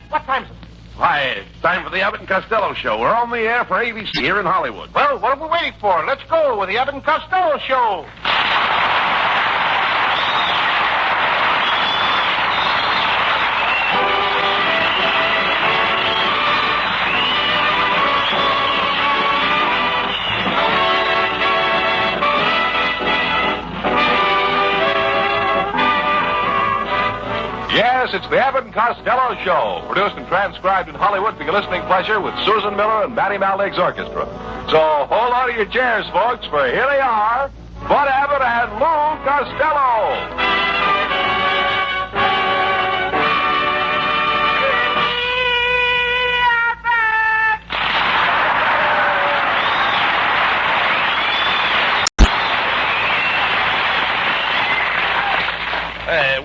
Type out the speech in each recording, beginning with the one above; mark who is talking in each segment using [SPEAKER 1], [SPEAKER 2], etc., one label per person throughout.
[SPEAKER 1] What time is it?
[SPEAKER 2] Why, it's time for the Abbott and Costello Show. We're on the air for ABC here in Hollywood.
[SPEAKER 1] Well, what are we waiting for? Let's go with the Abbott and Costello Show.
[SPEAKER 2] Yes, it's the Abbott and Costello Show, produced and transcribed in Hollywood for your listening pleasure with Susan Miller and Matty Maldick's orchestra. So hold on to your chairs, folks, for here they are, Bud Abbott and Lou Costello.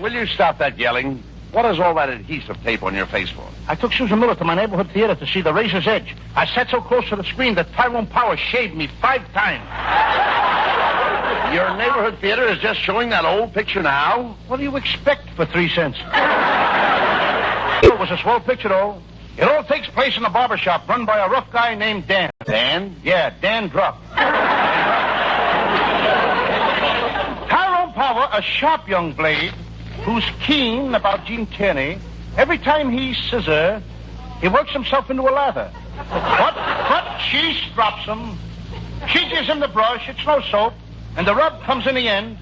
[SPEAKER 2] Will you stop that yelling? What is all that adhesive tape on your face for?
[SPEAKER 1] I took Susan Miller to my neighborhood theater to see The Razor's Edge. I sat so close to the screen that Tyrone Power shaved me 5 times.
[SPEAKER 2] Your neighborhood theater is just showing that old picture now?
[SPEAKER 1] What do you expect for 3 cents? It was a swell picture, though. It all takes place in a barber shop run by a rough guy named Dan.
[SPEAKER 2] Dan?
[SPEAKER 1] Yeah, Dan Druff. Tyrone Power, a sharp young blade, who's keen about Gene Tierney. Every time he scissor, he works himself into a lather. But she strops him. She gives him the brush. It's no soap. And the rub comes in the end,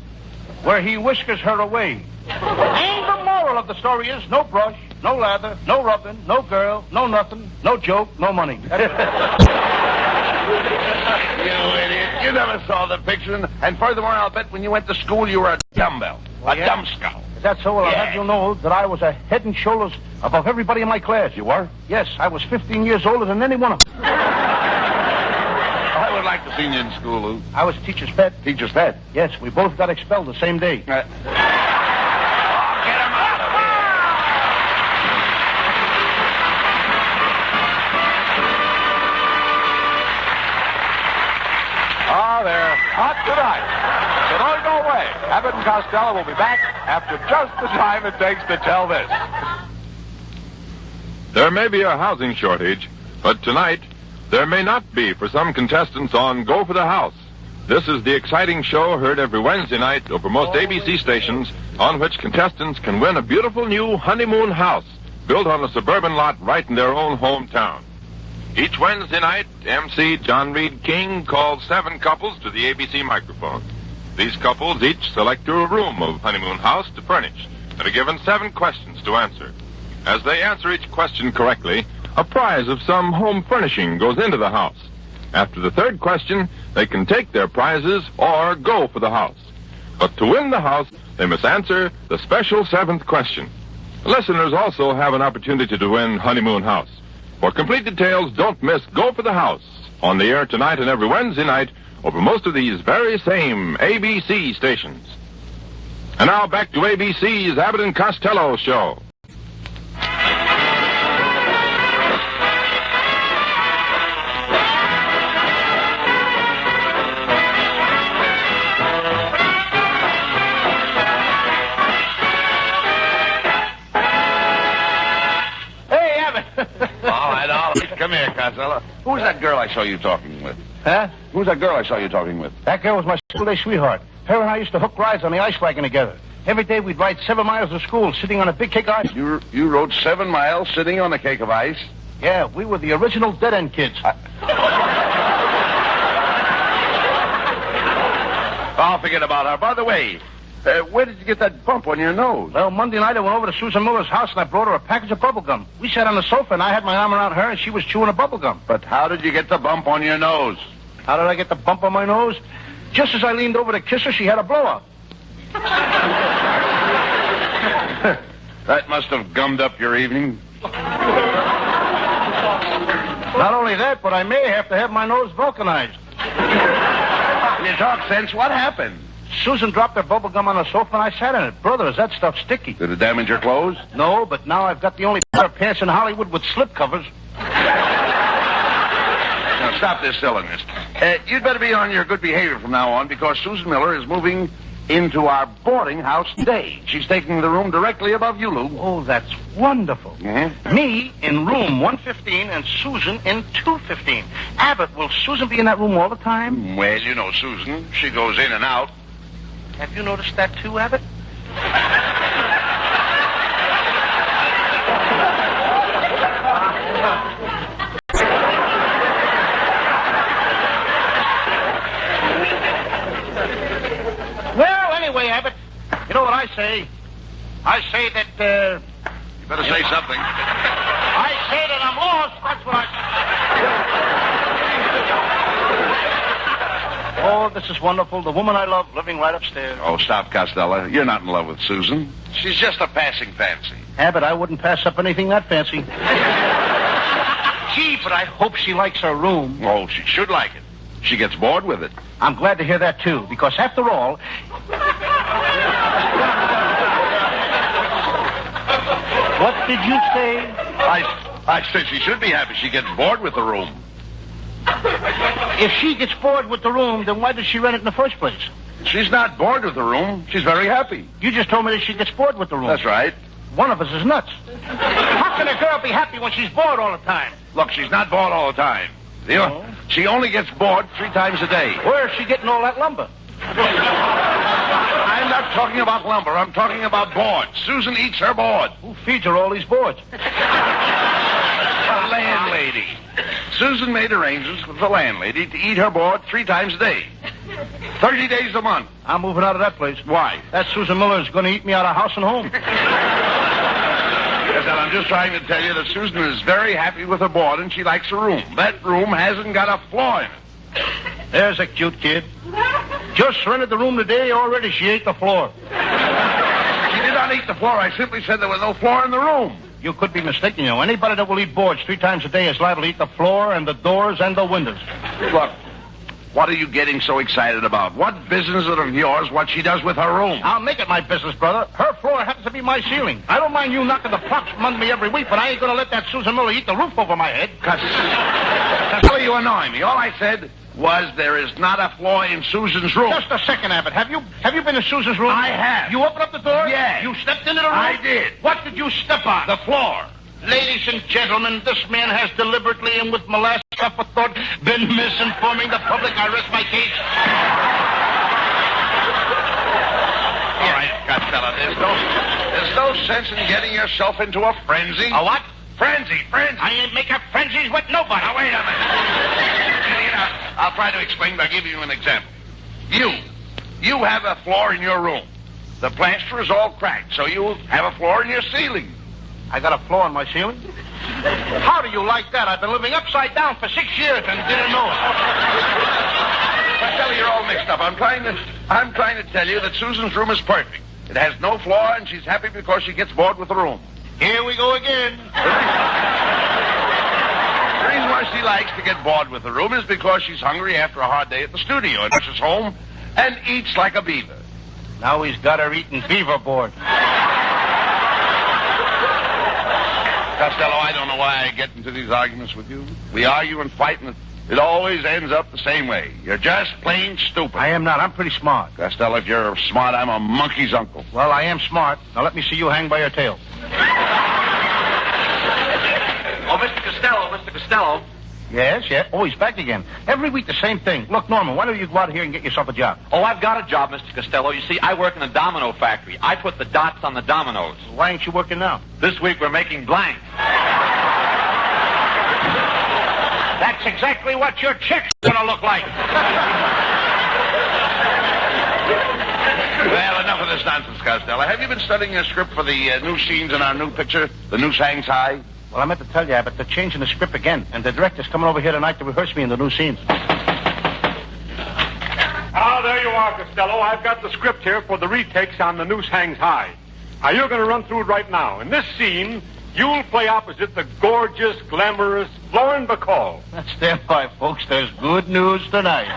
[SPEAKER 1] where he whiskers her away. And the moral of the story is no brush, no lather, no rubbing, no girl, no nothing, no joke, no money.
[SPEAKER 2] You idiot. You never saw the picture. And furthermore, I'll bet when you went to school, you were a dumbbell. A dumb skull.
[SPEAKER 1] Is that so? Well, I'll have you know that I was a head and shoulders above everybody in my class.
[SPEAKER 2] You were?
[SPEAKER 1] Yes, I was 15 years older than any one of them.
[SPEAKER 2] I would like to see you in school, Lou.
[SPEAKER 1] I was teacher's pet.
[SPEAKER 2] Teacher's pet?
[SPEAKER 1] Yes, we both got expelled the same day.
[SPEAKER 2] Get him out of here. Oh, they're hot tonight. So don't go away. Abbott and Costello will be back after just the time it takes to tell this.
[SPEAKER 3] There may be a housing shortage, but tonight there may not be for some contestants on Go for the House. This is the exciting show heard every Wednesday night over most ABC stations, on which contestants can win a beautiful new honeymoon house built on a suburban lot right in their own hometown. Each Wednesday night, MC John Reed King calls 7 couples to the ABC microphone. These couples each select a room of honeymoon house to furnish and are given 7 questions to answer. As they answer each question correctly, a prize of some home furnishing goes into the house. After the 3rd question, they can take their prizes or go for the house. But to win the house, they must answer the special 7th question. Listeners also have an opportunity to win honeymoon house. For complete details, don't miss Go for the House, on the air tonight and every Wednesday night over most of these very same ABC stations. And now back to ABC's Abbott and Costello Show.
[SPEAKER 2] Come here, Costello. Who's that girl I saw you talking with?
[SPEAKER 1] Huh?
[SPEAKER 2] Who's that girl I saw you talking with?
[SPEAKER 1] That girl was my school-day sweetheart. Her and I used to hook rides on the ice wagon together. Every day we'd ride 7 miles to school, sitting on a big cake of ice.
[SPEAKER 2] You rode 7 miles sitting on a cake of ice?
[SPEAKER 1] Yeah, we were the original dead-end kids.
[SPEAKER 2] I'll forget about her. By the way, where did you get that bump on your nose?
[SPEAKER 1] Well, Monday night I went over to Susan Miller's house and I brought her a package of bubble gum. We sat on the sofa and I had my arm around her and she was chewing a bubble gum.
[SPEAKER 2] But how did you get the bump on your nose?
[SPEAKER 1] How did I get the bump on my nose? Just as I leaned over to kiss her, she had a blow-up.
[SPEAKER 2] That must have gummed up your evening.
[SPEAKER 1] Not only that, but I may have to have my nose vulcanized.
[SPEAKER 2] When you talk sense, what happened?
[SPEAKER 1] Susan dropped her bubble gum on the sofa and I sat in it. Brother, is that stuff sticky?
[SPEAKER 2] Did it damage your clothes?
[SPEAKER 1] No, but now I've got the only pair of pants in Hollywood with slip covers.
[SPEAKER 2] Now, stop this silliness. You'd better be on your good behavior from now on because Susan Miller is moving
[SPEAKER 4] into our boarding house today. She's taking the room directly above you, Lou.
[SPEAKER 1] Oh, that's wonderful.
[SPEAKER 4] Mm-hmm.
[SPEAKER 1] Me in room 115 and Susan in 215. Abbott, will Susan be in that room all the time?
[SPEAKER 4] Well, you know Susan. She goes in and out.
[SPEAKER 1] Have you noticed that too, Abbott? Well, anyway, Abbott, you know what I say? I say that,
[SPEAKER 4] You better say something.
[SPEAKER 1] I say that I'm lost. That's what I say. Oh, this is wonderful. The woman I love living right upstairs.
[SPEAKER 4] Oh, stop, Costello. You're not in love with Susan. She's just a passing fancy.
[SPEAKER 1] Abbott, I wouldn't pass up anything that fancy. Gee, but I hope she likes her room.
[SPEAKER 4] Oh, she should like it. She gets bored with it.
[SPEAKER 1] I'm glad to hear that, too, because after all... What did you say?
[SPEAKER 4] I said she should be happy. She gets bored with the room.
[SPEAKER 1] If she gets bored with the room, then why did she rent it in the first place?
[SPEAKER 4] She's not bored with the room. She's very happy.
[SPEAKER 1] You just told me that she gets bored with the room.
[SPEAKER 4] That's right.
[SPEAKER 1] One of us is nuts. How can a girl be happy when she's bored all the time?
[SPEAKER 4] Look, she's not bored all the time. She only gets bored 3 times a day.
[SPEAKER 1] Where is she getting all that lumber?
[SPEAKER 4] I'm not talking about lumber. I'm talking about board. Susan eats her board.
[SPEAKER 1] Who feeds her all these boards?
[SPEAKER 4] The landlady. Susan made arrangements with the landlady to eat her board 3 times a day. 30 days a month.
[SPEAKER 1] I'm moving out of that place.
[SPEAKER 4] Why?
[SPEAKER 1] That Susan Miller is going to eat me out of house and home.
[SPEAKER 4] Yes, and I'm just trying to tell you that Susan is very happy with her board and she likes her room. That room hasn't got a flaw in it.
[SPEAKER 1] There's a cute kid. Just rented the room today, already she ate the floor.
[SPEAKER 4] She did not eat the floor. I simply said there was no floor in the room.
[SPEAKER 1] You could be mistaken, you know. Anybody that will eat boards 3 times a day is liable to eat the floor and the doors and the windows.
[SPEAKER 4] Look, what are you getting so excited about? What business is it of yours what she does with her room?
[SPEAKER 1] I'll make it my business, brother. Her floor happens to be my ceiling. I don't mind you knocking the props from under me every week, but I ain't going to let that Susan Miller eat the roof over my head.
[SPEAKER 4] Costello, you annoy me. All I said was there is not a flaw in Susan's room.
[SPEAKER 1] Just a second, Abbott. Have you been in Susan's room?
[SPEAKER 4] I have.
[SPEAKER 1] You opened up the door?
[SPEAKER 4] Yes.
[SPEAKER 1] You stepped into the room?
[SPEAKER 4] I did.
[SPEAKER 1] What did you step on?
[SPEAKER 4] The floor.
[SPEAKER 1] Ladies and gentlemen, this man has deliberately and with molasses thought been misinforming the public. I rest my case.
[SPEAKER 4] All right, Costello, there's no sense in getting yourself into a frenzy.
[SPEAKER 1] A what?
[SPEAKER 4] Frenzy.
[SPEAKER 1] I ain't making frenzies with nobody.
[SPEAKER 4] Now, wait a minute. I'll try to explain by giving you an example. You have a floor in your room. The plaster is all cracked, so you have a floor in your ceiling.
[SPEAKER 1] I got a floor in my ceiling? How do you like that? I've been living upside down for 6 years and didn't know it.
[SPEAKER 4] Costello, you're all mixed up. I'm trying to tell you that Susan's room is perfect. It has no flaw, and she's happy because she gets bored with the room.
[SPEAKER 1] Here we go again.
[SPEAKER 4] The reason why she likes to get bored with the room is because she's hungry after a hard day at the studio and rushes home and eats like a beaver.
[SPEAKER 1] Now he's got her eating beaver board.
[SPEAKER 4] Costello, I don't know why I get into these arguments with you. We argue and fight, and it always ends up the same way. You're just plain stupid.
[SPEAKER 1] I am not. I'm pretty smart.
[SPEAKER 4] Costello, if you're smart, I'm a monkey's uncle.
[SPEAKER 1] Well, I am smart. Now let me see you hang by your tail.
[SPEAKER 5] Oh, Mr. Costello.
[SPEAKER 1] Yes. Oh, he's back again. Every week the same thing. Look, Norman, why don't you go out here and get yourself a job?
[SPEAKER 5] Oh, I've got a job, Mr. Costello. You see, I work in a domino factory. I put the dots on the dominoes.
[SPEAKER 1] Why ain't you working now?
[SPEAKER 5] This week we're making blanks.
[SPEAKER 1] That's exactly what your check's gonna look like.
[SPEAKER 4] Well, enough of this nonsense, Costello. Have you been studying your script for the new scenes in our new picture, The Noose Hangs High?
[SPEAKER 1] Well, I meant to tell you, Abbott, they're changing the script again, and the director's coming over here tonight to rehearse me in the new scenes.
[SPEAKER 6] Ah, there you are, Costello. I've got the script here for the retakes on The Noose Hangs High. Now, you're going to run through it right now. In this scene, you'll play opposite the gorgeous, glamorous Lauren Bacall.
[SPEAKER 1] Stand by, folks. There's good news tonight.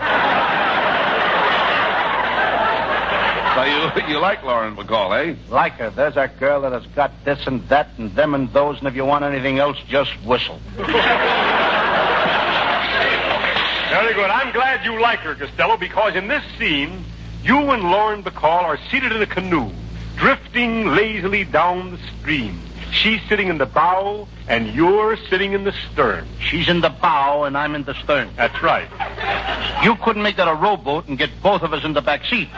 [SPEAKER 4] So you like Lauren Bacall, eh?
[SPEAKER 1] Like her. There's a girl that has got this and that and them and those, and if you want anything else, just whistle.
[SPEAKER 6] Very good. I'm glad you like her, Costello, because in this scene, You and Lauren Bacall are seated in a canoe, drifting lazily down the stream. She's sitting in the bow, and you're sitting in the stern.
[SPEAKER 1] She's in the bow, and I'm in the stern.
[SPEAKER 6] That's right.
[SPEAKER 1] You couldn't make that a rowboat and get both of us in the back seat.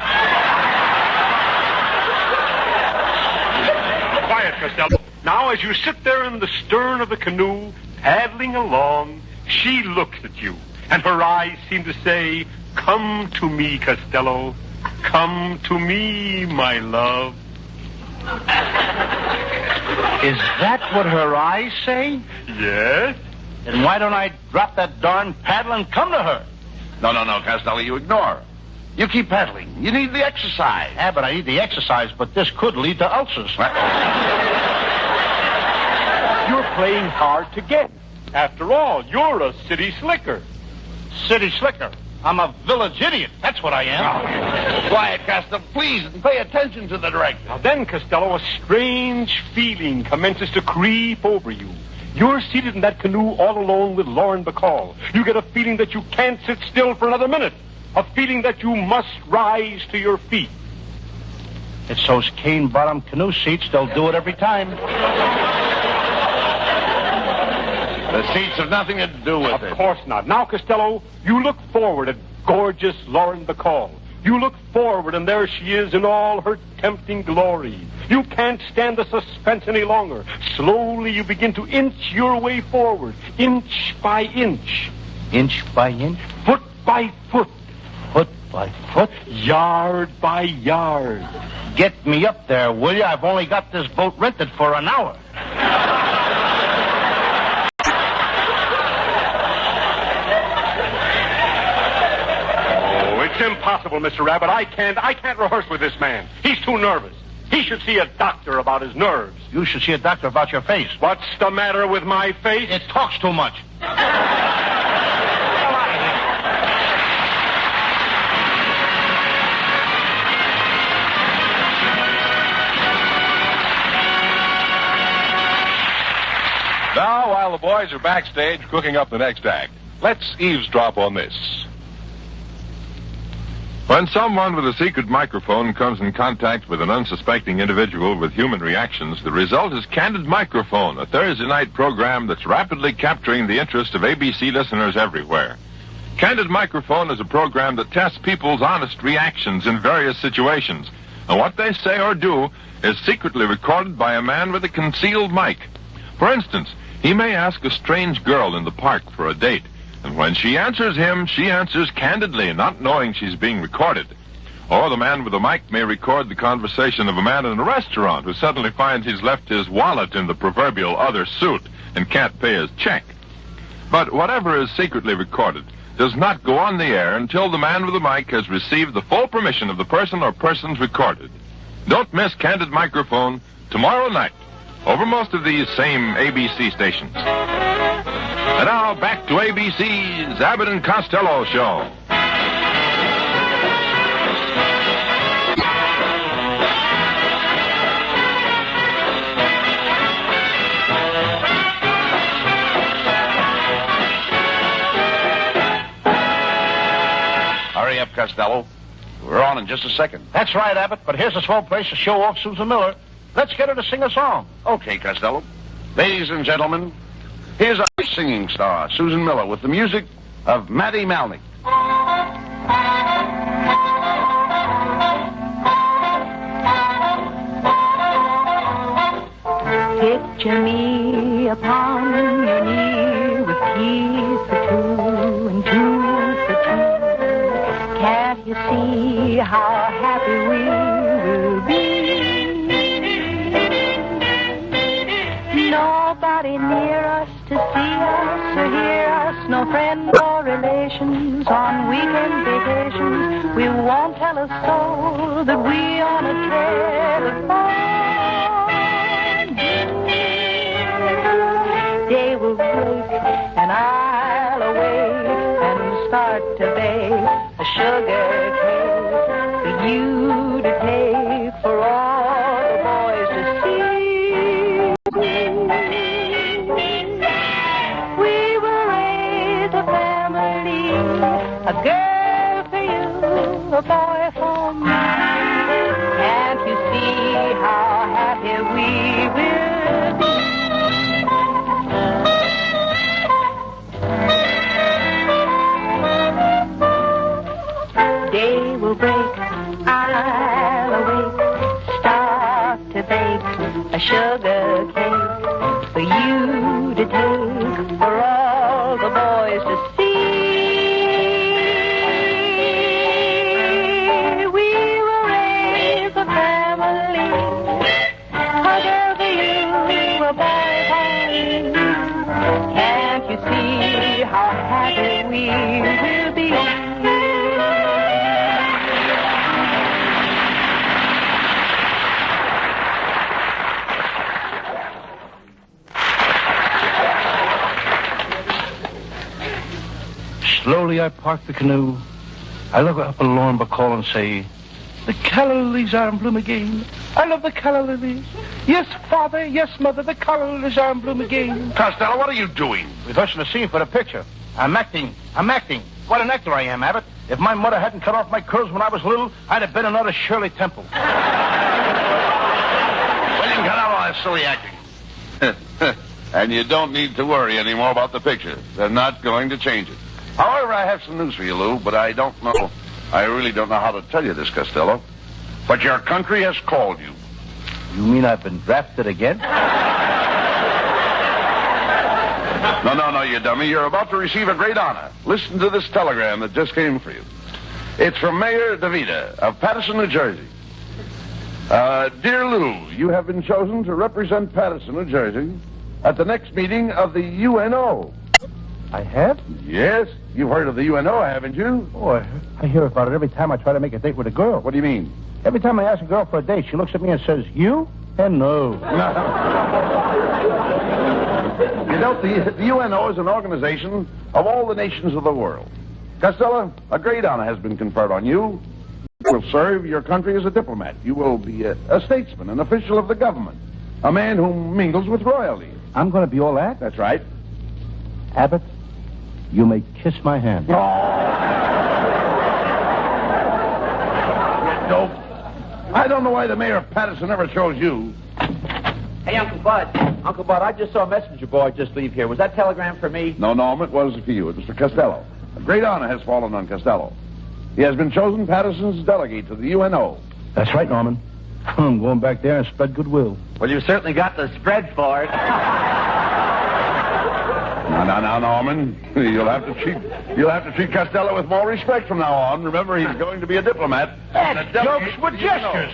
[SPEAKER 6] Quiet, Costello. Now, as you sit there in the stern of the canoe, paddling along, she looks at you, and her eyes seem to say, "Come to me, Costello. Come to me, my love."
[SPEAKER 1] Is that what her eyes say?
[SPEAKER 6] Yes?
[SPEAKER 1] Then why don't I drop that darn paddle and come to her?
[SPEAKER 4] No, Costello, you ignore her. You keep paddling. You need the exercise.
[SPEAKER 1] Yeah, but I need the exercise, but this could lead to ulcers.
[SPEAKER 6] You're playing hard to get. After all, you're a city slicker.
[SPEAKER 1] City slicker. I'm a village idiot. That's what I am.
[SPEAKER 4] Quiet, Costello, please, and pay attention to the director.
[SPEAKER 6] Now then, Costello, a strange feeling commences to creep over you. You're seated in that canoe all alone with Lauren Bacall. You get a feeling that you can't sit still for another minute. A feeling that you must rise to your feet.
[SPEAKER 1] It's those cane-bottom canoe seats. They'll do it every time.
[SPEAKER 4] The seats have nothing to do with it.
[SPEAKER 6] Of course not. Now, Costello, you look forward at gorgeous Lauren Bacall. You look forward, and there she is in all her tempting glory. You can't stand the suspense any longer. Slowly, you begin to inch your way forward, inch by inch.
[SPEAKER 1] Inch by inch?
[SPEAKER 6] Foot by foot.
[SPEAKER 1] Foot by foot?
[SPEAKER 6] Yard by yard.
[SPEAKER 1] Get me up there, will you? I've only got this boat rented for an hour.
[SPEAKER 6] It's impossible, Mr. Rabbit. I can't rehearse with this man. He's too nervous. He should see a doctor about his nerves.
[SPEAKER 1] You should see a doctor about your face.
[SPEAKER 6] What's the matter with my face?
[SPEAKER 1] It talks too much.
[SPEAKER 2] Now, while the boys are backstage cooking up the next act, let's eavesdrop on this.
[SPEAKER 3] When someone with a secret microphone comes in contact with an unsuspecting individual with human reactions, the result is Candid Microphone, a Thursday night program that's rapidly capturing the interest of ABC listeners everywhere. Candid Microphone is a program that tests people's honest reactions in various situations, and what they say or do is secretly recorded by a man with a concealed mic. For instance, he may ask a strange girl in the park for a date, and when she answers him, she answers candidly, not knowing she's being recorded. Or the man with the mic may record the conversation of a man in a restaurant who suddenly finds he's left his wallet in the proverbial other suit and can't pay his check. But whatever is secretly recorded does not go on the air until the man with the mic has received the full permission of the person or persons recorded. Don't miss Candid Microphone tomorrow night over most of these same ABC stations. And now, back to ABC's Abbott and Costello Show.
[SPEAKER 4] Hurry up, Costello. We're on in just a second.
[SPEAKER 1] That's right, Abbott, but here's a swell place to show off Susan Miller. Let's get her to sing a song.
[SPEAKER 4] Okay, Costello. Ladies and gentlemen, here's our singing star, Susan Miller, with the music of Matty Malnick.
[SPEAKER 7] Picture me upon your knee with keys for two and two for two. Can't you see how happy we will be? Nobody near us to see us or hear us, no friend or relations on weekend vacations. We won't tell a soul that we on a telephone. Day will break and I'll awake and start to bake a sugar cake for you to take for all the boys to see. We will raise a family, a girl for you, a boy for you to take, for all the boys to see. We will raise a family, a girl for you, a boy for me. Can't you see how happy we will be?
[SPEAKER 1] Slowly I park the canoe. I look up at Lauren Bacall and say, the calla lilies are in bloom again. I love the calla lilies. Yes, Father, yes, Mother, the calla lilies are in bloom again.
[SPEAKER 4] Costello, what are you doing?
[SPEAKER 1] Rehearsing a scene for the picture. I'm acting. What an actor I am, Abbott. If my mother hadn't cut off my curls when I was little, I'd have been another Shirley Temple.
[SPEAKER 4] Well, you can cut out all that silly acting. And you don't need to worry anymore about the picture. They're not going to change it. However, I have some news for you, Lou, but I really don't know how to tell you this, Costello. But your country has called you.
[SPEAKER 1] You mean I've been drafted again?
[SPEAKER 4] No, you dummy. You're about to receive a great honor. Listen to this telegram that just came for you. It's from Mayor DeVita of Paterson, New Jersey. Dear Lou, you have been chosen to represent Paterson, New Jersey at the next meeting of the UNO.
[SPEAKER 1] I have?
[SPEAKER 4] Yes. You've heard of the UNO, haven't you?
[SPEAKER 1] Oh, I hear about it every time I try to make a date with a girl.
[SPEAKER 4] What do you mean?
[SPEAKER 1] Every time I ask a girl for a date, she looks at me and says, you? And no.
[SPEAKER 4] You know, the UNO is an organization of all the nations of the world. Costello, a great honor has been conferred on you. You will serve your country as a diplomat. You will be a statesman, an official of the government, a man who mingles with royalty.
[SPEAKER 1] I'm going to be all that?
[SPEAKER 4] That's right.
[SPEAKER 1] Abbott, you may kiss my hand.
[SPEAKER 4] Oh. You dope. I don't know why the mayor of Paterson ever chose you.
[SPEAKER 5] Hey, Uncle Bud. Uncle Bud, I just saw a messenger boy just leave here. Was that telegram for me?
[SPEAKER 4] No, it wasn't for you. It was for Costello. A great honor has fallen on Costello. He has been chosen Paterson's delegate to the UNO.
[SPEAKER 1] That's right, Norman. I'm going back there and spread goodwill.
[SPEAKER 5] Well, you've certainly got the spread for it.
[SPEAKER 4] Now, Norman. You'll have to treat Costello with more respect from now on. Remember, he's going to be a diplomat.
[SPEAKER 1] That's jokes with gestures.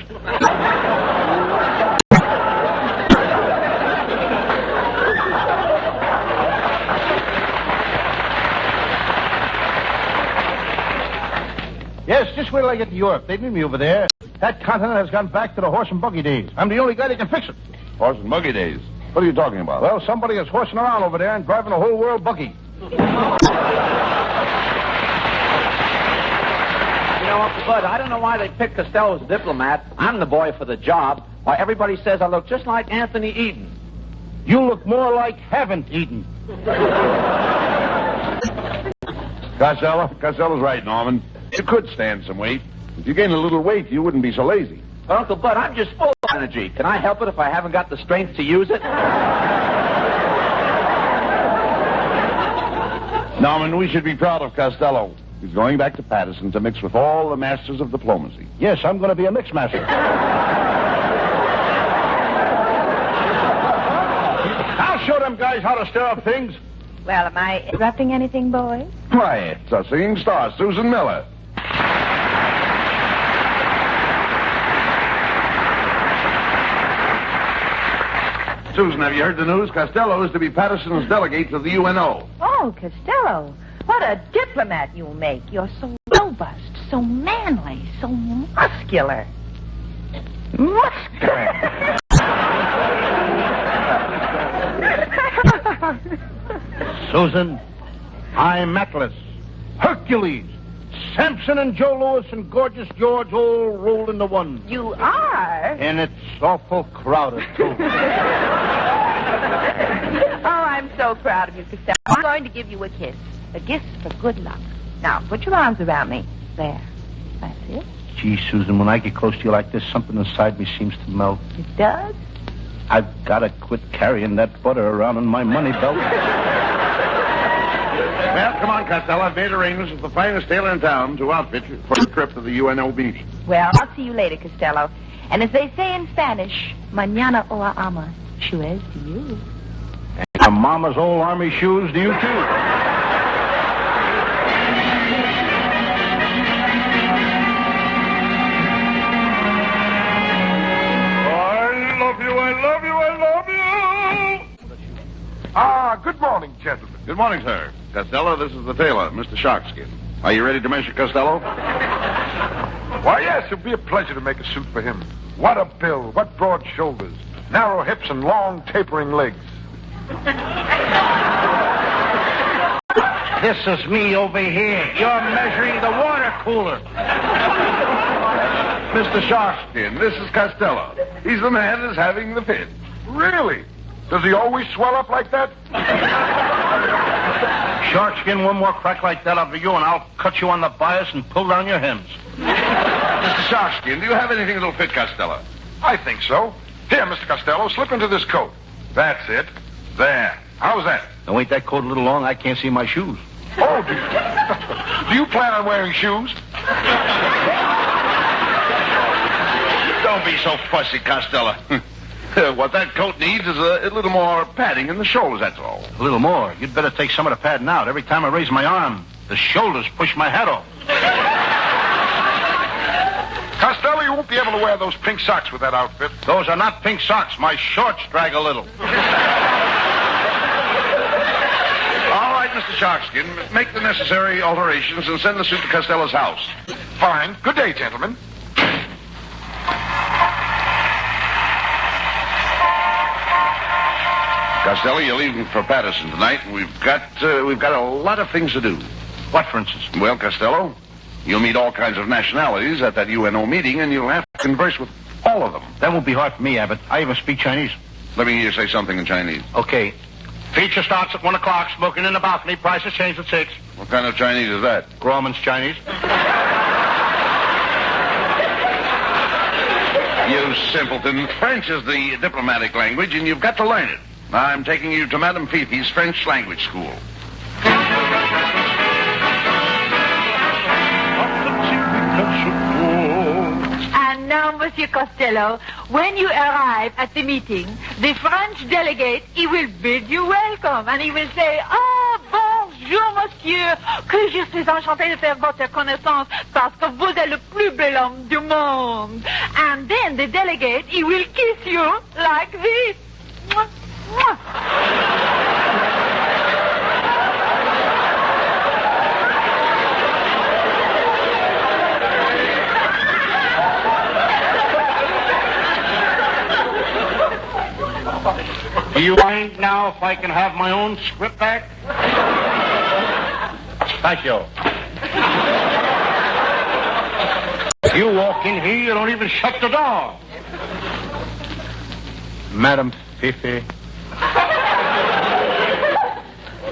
[SPEAKER 1] Yes, just wait till I get to Europe. They need me over there. That continent has gone back to the horse and buggy days. I'm the only guy that can fix it.
[SPEAKER 4] Horse and buggy days? What are you talking about?
[SPEAKER 1] Well, somebody is horsing around over there and driving the whole world buggy.
[SPEAKER 5] You know, Uncle Bud, I don't know why they picked Costello as a diplomat. I'm the boy for the job. Why, everybody says I look just like Anthony Eden.
[SPEAKER 1] You look more like haven't eaten.
[SPEAKER 4] Costello's right, Norman. You could stand some weight. If you gained a little weight, you wouldn't be so lazy.
[SPEAKER 5] But, Uncle Bud, I'm just full of energy. Can I help it if I haven't got the strength to use it?
[SPEAKER 4] Norman, we should be proud of Costello. He's going back to Paterson to mix with all the masters of diplomacy.
[SPEAKER 1] Yes, I'm going to be a mix master. I'll show them guys how to stir up things.
[SPEAKER 8] Well, am I interrupting anything, boys?
[SPEAKER 4] Why, it's a singing star, Susan Miller. Susan, have you heard the news? Costello is to be Paterson's delegate to the UNO.
[SPEAKER 8] Oh, Costello, what a diplomat you'll make. You're so robust, so manly, so muscular.
[SPEAKER 1] Susan, I'm Atlas, Hercules, Samson and Joe Louis and Gorgeous George all rolled into one.
[SPEAKER 8] You are?
[SPEAKER 1] And it's awful crowded, too.
[SPEAKER 8] Oh, I'm so proud of you, Costello. I'm going to give you a kiss. A gift for good luck. Now, put your arms around me. There. That's it.
[SPEAKER 1] Gee, Susan, when I get close to you like this, something inside me seems to melt.
[SPEAKER 8] It does?
[SPEAKER 1] I've got to quit carrying that butter around in my money belt.
[SPEAKER 4] Well, come on, Costello. I've made arrangements with the finest tailor in town to outfit you for the trip to the UNO meeting.
[SPEAKER 8] Well, I'll see you later, Costello. And as they say in Spanish, mañana o ama. Cheers to you.
[SPEAKER 1] Mama's old army shoes to you, too.
[SPEAKER 4] Good morning, gentlemen. Good morning, sir. Costello, this is the tailor, Mr. Sharkskin. Are you ready to measure Costello?
[SPEAKER 6] Why, yes, it'll be a pleasure to make a suit for him. What a build, what broad shoulders, narrow hips, and long, tapering legs.
[SPEAKER 1] This is me over here. You're measuring the water cooler.
[SPEAKER 4] Mr. Sharkskin, this is Costello. He's the man that's having the fit.
[SPEAKER 6] Really? Does he always swell up like that?
[SPEAKER 1] Sharkskin, one more crack like that over you, and I'll cut you on the bias and pull down your hems.
[SPEAKER 4] Mr. Sharkskin, do you have anything that'll fit Costello?
[SPEAKER 6] I think so. Here, Mr. Costello, slip into this coat. That's it. There. How's that?
[SPEAKER 1] Now, ain't that coat a little long? I can't see my shoes.
[SPEAKER 6] Oh, do you plan on wearing shoes?
[SPEAKER 4] Don't be so fussy, Costello. What that coat needs is a little more padding in the shoulders, that's all.
[SPEAKER 1] A little more. You'd better take some of the padding out. Every time I raise my arm, the shoulders push my hat off.
[SPEAKER 6] Costello, you won't be able to wear those pink socks with that outfit.
[SPEAKER 1] Those are not pink socks. My shorts drag a little.
[SPEAKER 4] All right, Mr. Sharkskin, make the necessary alterations and send the suit to Costello's house.
[SPEAKER 6] Fine. Good day, gentlemen.
[SPEAKER 4] Costello, you're leaving for Patterson tonight, and we've got a lot of things to do.
[SPEAKER 1] What, for instance?
[SPEAKER 4] Well, Costello, you'll meet all kinds of nationalities at that UNO meeting, and you'll have to converse with all of them.
[SPEAKER 1] That won't be hard for me, Abbott. I even speak Chinese.
[SPEAKER 4] Let me hear you say something in Chinese.
[SPEAKER 1] Okay. Feature starts at 1 o'clock, smoking in the balcony, prices change at 6.
[SPEAKER 4] What kind of Chinese is that?
[SPEAKER 1] Grauman's Chinese.
[SPEAKER 4] You simpleton. French is the diplomatic language, and you've got to learn it. I'm taking you to Madame Fifi's French language school.
[SPEAKER 9] And now, Monsieur Costello, when you arrive at the meeting, the French delegate, he will bid you welcome, and he will say, "Ah, bonjour, monsieur, que je suis enchanté de faire votre connaissance, parce que vous êtes le plus bel homme du monde." And then the delegate, he will kiss you like this. Mwah, mwah.
[SPEAKER 1] Do you mind now if I can have my own script back? Thank you. You walk in here, you don't even shut the door. Madam Fifi,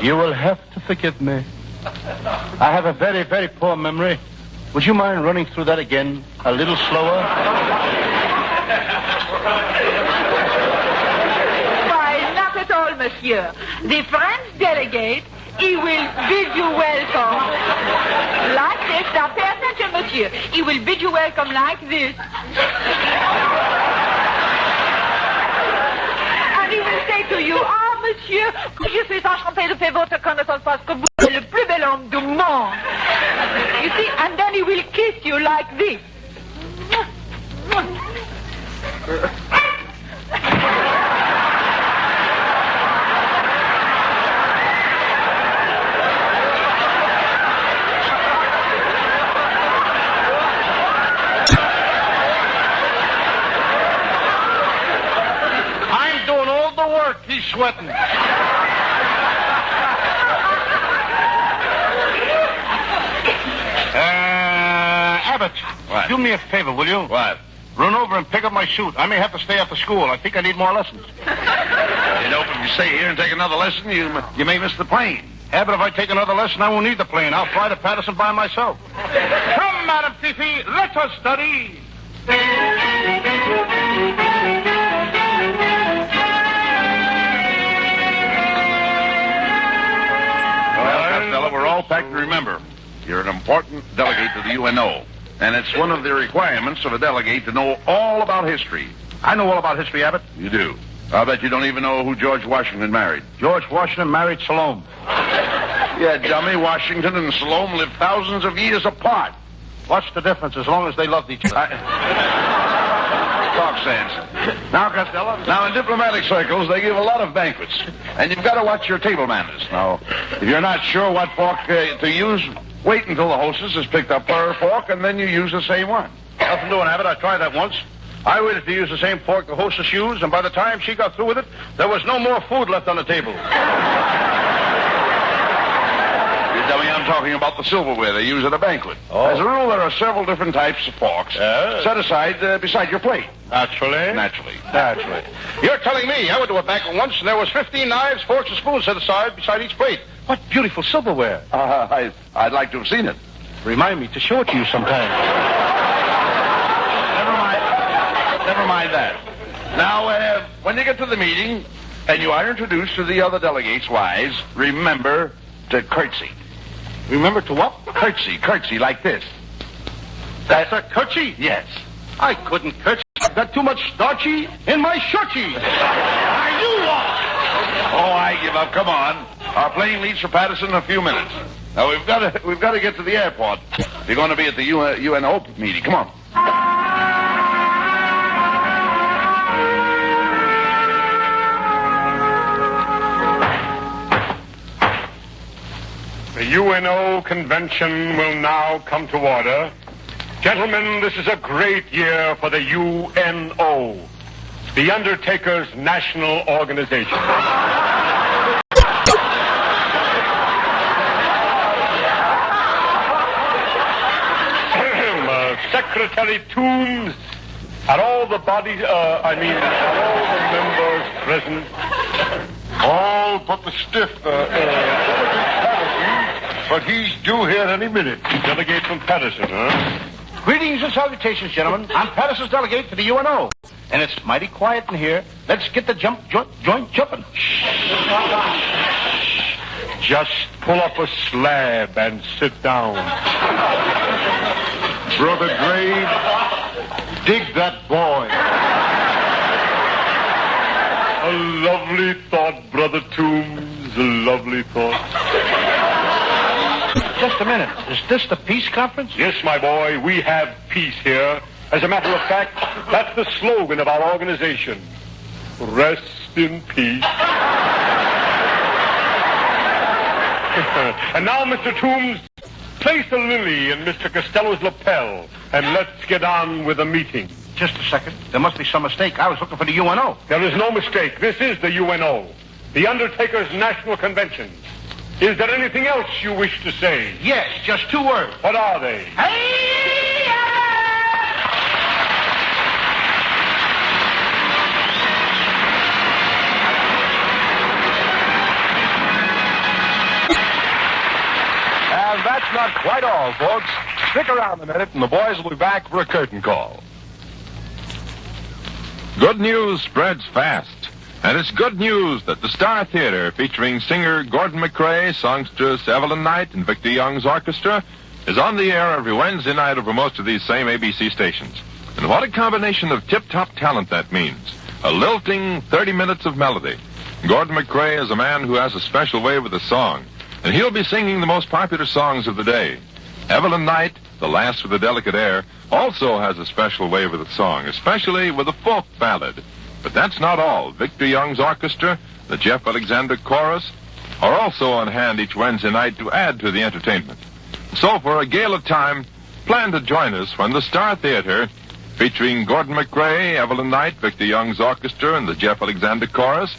[SPEAKER 1] you will have to forgive me. I have a very, very poor memory. Would you mind running through that again a little slower?
[SPEAKER 9] Monsieur, the French delegate, he will bid you welcome like this. Now, pay attention, monsieur. He will bid you welcome like this. And he will say to you, "Ah, monsieur, je suis enchanté de faire votre connaissance parce que vous êtes le plus bel homme du monde." You see, and then he will kiss you like this.
[SPEAKER 1] He's sweating. Abbott,
[SPEAKER 4] what?
[SPEAKER 1] Do me a favor, will you?
[SPEAKER 4] What?
[SPEAKER 1] Run over and pick up my suit. I may have to stay after school. I think I need more lessons.
[SPEAKER 4] You know, if you stay here and take another lesson, you may miss the plane.
[SPEAKER 1] Abbott, if I take another lesson, I won't need the plane. I'll fly to Patterson by myself. Come, Madam Fifi, let us study.
[SPEAKER 4] We're all packed to remember. You're an important delegate to the UNO, and it's one of the requirements of a delegate to know all about history.
[SPEAKER 1] I know all about history, Abbott.
[SPEAKER 4] You do. I'll bet you don't even know who George Washington married.
[SPEAKER 1] George Washington married Salome.
[SPEAKER 4] Yeah, dummy, Washington and Salome lived thousands of years apart.
[SPEAKER 1] What's the difference as long as they loved each other?
[SPEAKER 4] Talk sense. Now, Costello. Now, in diplomatic circles, they give a lot of banquets. And you've got to watch your table manners. Now, if you're not sure what fork to use, wait until the hostess has picked up her fork, and then you use the same one.
[SPEAKER 1] Nothing doing, Abbott. I tried that once. I waited to use the same fork the hostess used, and by the time she got through with it, there was no more food left on the table.
[SPEAKER 4] You dummy, I'm talking about the silverware they use at a banquet.
[SPEAKER 1] Oh.
[SPEAKER 4] As a rule, there are several different types of forks set aside beside your plate.
[SPEAKER 1] Naturally.
[SPEAKER 4] Naturally.
[SPEAKER 1] You're telling me I went to a banquet once and there was 15 knives, forks, and spoons set aside beside each plate. What beautiful silverware.
[SPEAKER 4] I'd like to have seen it.
[SPEAKER 1] Remind me to show it to you sometime.
[SPEAKER 4] Never mind that. Now, when you get to the meeting and you are introduced to the other delegates' wives, remember to curtsy.
[SPEAKER 1] Remember to what?
[SPEAKER 4] Curtsy like this.
[SPEAKER 1] That's a curtsy?
[SPEAKER 4] Yes.
[SPEAKER 1] I couldn't curtsy. I've got too much starchy in my shorty. Are you what?
[SPEAKER 4] Oh, I give up. Come on. Our plane leaves for Patterson in a few minutes. Now, we've got to get to the airport. We're going to be at the UNO meeting. Come on.
[SPEAKER 6] The UNO convention will now come to order. Gentlemen, this is a great year for the UNO, the Undertakers National Organization. Secretary Toombs, are all the bodies, are all the members present?
[SPEAKER 1] All but the stiff, but he's due here any minute.
[SPEAKER 6] Delegate from Patterson, huh?
[SPEAKER 1] Greetings and salutations, gentlemen. I'm Patterson's delegate to the UNO. And it's mighty quiet in here. Let's get the joint jumping.
[SPEAKER 6] Just pull up a slab and sit down.
[SPEAKER 1] Brother Grave, dig that boy.
[SPEAKER 6] A lovely thought, Brother Toombs, a lovely thought.
[SPEAKER 1] Just a minute. Is this the peace conference?
[SPEAKER 6] Yes, my boy, we have peace here. As a matter of fact, that's the slogan of our organization. Rest in peace. And now, Mr. Toombs, place a lily in Mr. Costello's lapel, and let's get on with the meeting.
[SPEAKER 1] Just a second. There must be some mistake. I was looking for the UNO.
[SPEAKER 6] There is no mistake. This is the UNO, the Undertakers National Convention. Is there anything else you wish to say?
[SPEAKER 1] Yes, just 2 words.
[SPEAKER 6] What are they?
[SPEAKER 3] And that's not quite all, folks. Stick around a minute, and the boys will be back for a curtain call. Good news spreads fast. And it's good news that the Star Theater, featuring singer Gordon MacRae, songstress Evelyn Knight, and Victor Young's orchestra, is on the air every Wednesday night over most of these same ABC stations. And what a combination of tip-top talent that means. A lilting 30 minutes of melody. Gordon MacRae is a man who has a special way with a song, and he'll be singing the most popular songs of the day. Evelyn Knight, the lass with a delicate air, also has a special way with a song, especially with a folk ballad. But that's not all. Victor Young's orchestra, the Jeff Alexander Chorus, are also on hand each Wednesday night to add to the entertainment. So for a gala time, plan to join us when the Star Theater, featuring Gordon MacRae, Evelyn Knight, Victor Young's orchestra, and the Jeff Alexander Chorus,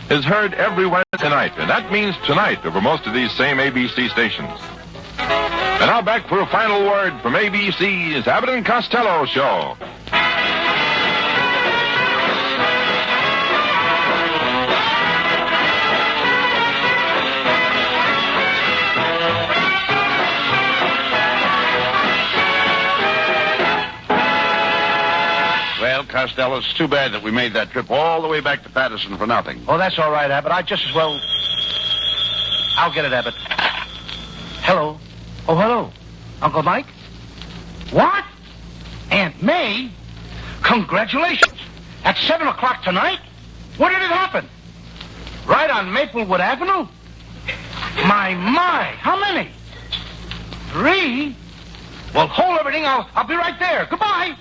[SPEAKER 3] is heard every Wednesday night. And that means tonight over most of these same ABC stations. And now back for a final word from ABC's Abbott and Costello Show.
[SPEAKER 4] Well, Costello, it's too bad that we made that trip all the way back to Patterson for nothing.
[SPEAKER 1] Oh, that's all right, Abbott. I just as well... I'll get it, Abbott. Hello. Oh, hello. Uncle Mike? What? Aunt May? Congratulations. At 7 o'clock tonight? Where did it happen? Right on Maplewood Avenue? My, how many? 3? Well, hold everything. I'll be right there. Goodbye.